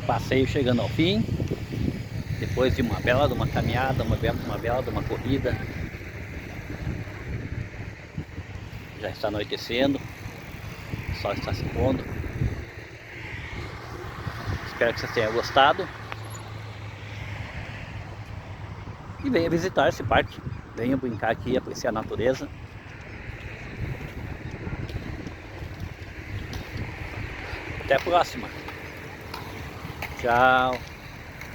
Passeio chegando ao fim, depois de uma bela de uma caminhada, uma bela de uma corrida. Já está anoitecendo, o sol está se pondo. Espero que você tenha gostado. E venha visitar esse parque. Venha brincar aqui, apreciar a natureza. Até a próxima. Tchau.